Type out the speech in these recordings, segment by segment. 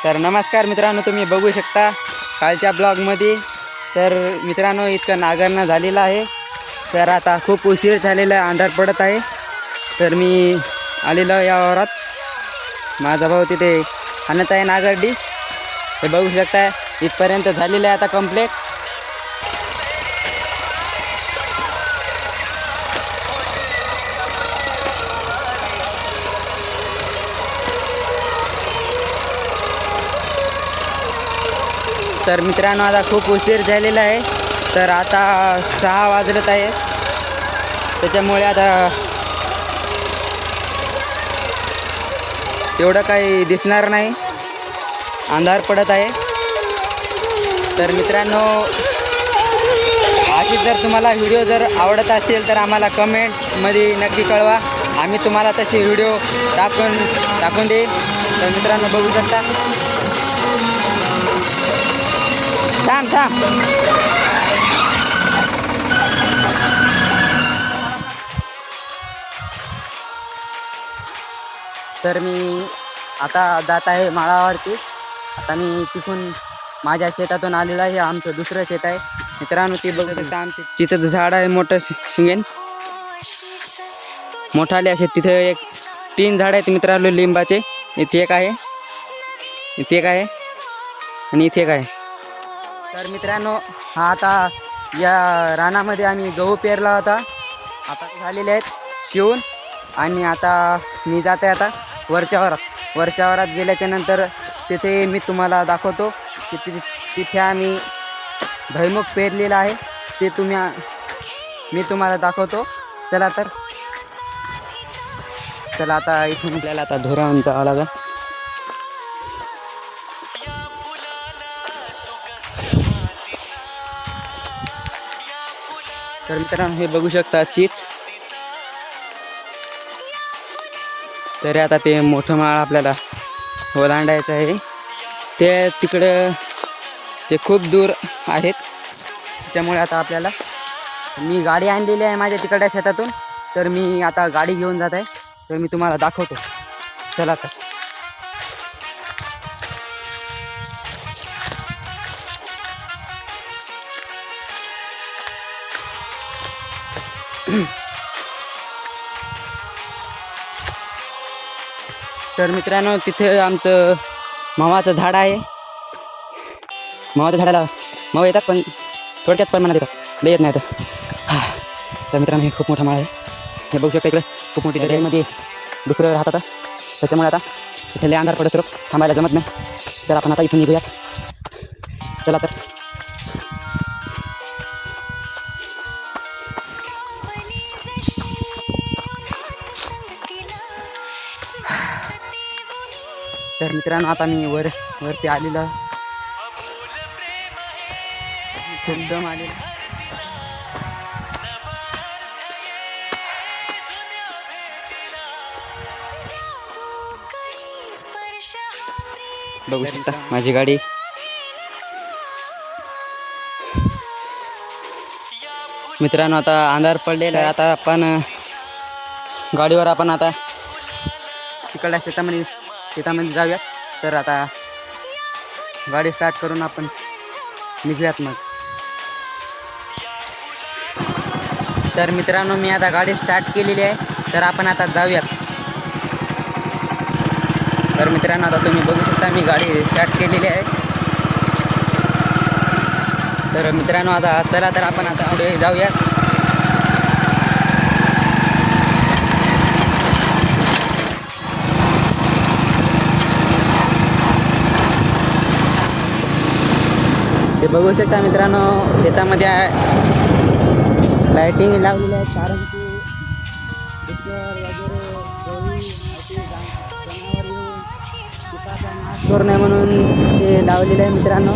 तर नमस्कार मित्रांनो, तुम्ही बघू शकता कालच्या ब्लॉगमध्ये. तर मित्रांनो, इतकं नांगरणं झालेलं आहे. तर आता खूप उशीर झालेला आहे, अंधार पडत आहे. तर मी आलेलो या वावरात. माझा भाऊ तिथे आणत आहे नांगरडी. हे बघू शकता, इथपर्यंत झालेलं आहे आता कंप्लीट. तर मित्रांनो, आता खूप उशीर झालेला आहे. तर आता 6 वाजत आहे. त्याच्यामुळे आता एवढं काही दिसणार नाही, अंधार पडत आहे. तर मित्रांनो, अशीच जर तुम्हाला व्हिडिओ जर आवडत असेल तर आम्हाला कमेंटमध्ये नक्की कळवा. आम्ही तुम्हाला तसे व्हिडिओ टाकून देईल. तर मित्रांनो, बघू शकता. थांब. तर मी आता जात आहे माळावरती. आता मी तिथून माझ्या शेतातून आलेलं आहे. आमचं दुसरं शेत आहे मित्रांनो. ती बघू शकता, आमचे चिचेचं झाड आहे मोठं शिंगेन मोठाले असे. तिथे 3 झाड आहेत मित्रांनो लिंबाचे. इथे एक आहे, इथे एक आहे आणि इथे एक आहे. तर मित्रांनो, हा आता या रानामध्ये आम्ही गहू पेरला होता. आता झालेले आहेत शिवून. आणि आता मी जात आहे आता वरच्या वरात गेल्याच्या नंतर तिथे मी तुम्हाला दाखवतो की तिथे आम्ही भुईमूग पेरलेला आहे. ते मी तुम्हाला दाखवतो. चला आता इथून आपल्याला आता धुरावून जावं लागेल. तर मित्रांनो, हे बघू शकता चीच. तर आता ते मोठं माळ आपल्याला ओलांडायचं आहे. ते तिकडं ते खूप दूर आहेत. त्याच्यामुळे आता आपल्याला मी गाडी आणलेली आहे माझ्या तिकडच्या शेतातून. तर मी आता गाडी घेऊन जात आहे. तर मी तुम्हाला दाखवतो. चला तर. तर मित्रांनो, तिथे आमचं मावाचं झाड आहे. मावाच्या झाडाला मावा येतात, पण थोडक्यात प्रमाणात येतात, लय येत नाही. तर मित्रांनो, हे खूप मोठा माळ आहे. हे बघू शकता, इकडे खूप मोठी दर्यामध्ये डुकरं राहतात. त्याच्यामुळे आता इथे लय अंधार पडत सर्व थांबायला जमत नाही. तर आपण आता इथून निघूयात. चला तर. तर मित्रांनो, आता मी वरती आलेलो, खूप दम आलेला. बघू शकता माझी गाडी. मित्रांनो, आता अंधार पडलेला आहे. आता आपण गाडीवर आता तिकडल्या शेतामध्ये जाऊयात. तर आता गाडी स्टार्ट करून आपण निघूयात मग. तर मित्रांनो, मी आता गाडी स्टार्ट केलेली आहे. तर आपण आता जाऊयात. तर मित्रांनो, आता तुम्ही बघू शकता मी गाडी स्टार्ट केलेली आहे. तर मित्रांनो, आता चला तर आपण आता पुढे जाऊयात. ते बघू शकता मित्रांनो, शेतामध्ये लाईटिंग लावलेली आहे. कारण की जनावर येऊन पिकाचा नाश करू नये म्हणून ते लावलेलं आहे मित्रांनो.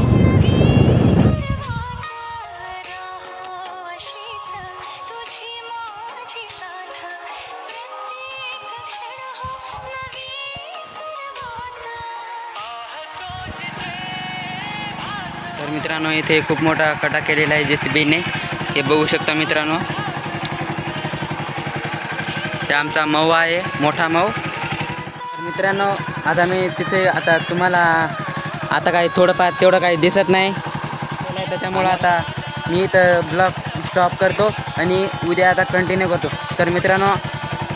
तर मित्रांनो, इथे खूप मोठा कटा केलेला आहे JCBने. हे बघू शकता मित्रांनो. ते आमचा मऊ आहे, मोठा मऊ. तर मित्रांनो, आता मी तिथे आता तुम्हाला आता काही थोडंफार तेवढं काही दिसत नाही त्याच्यामुळं आता मी इथं ब्लॉग स्टॉप करतो आणि उद्या आता कंटिन्यू करतो. तर मित्रांनो,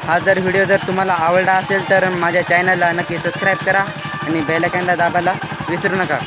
हा जर व्हिडिओ जर तुम्हाला आवडला असेल तर माझ्या चॅनलला नक्की सबस्क्राईब करा आणि बेल आयकॉनला दाबायला विसरू नका.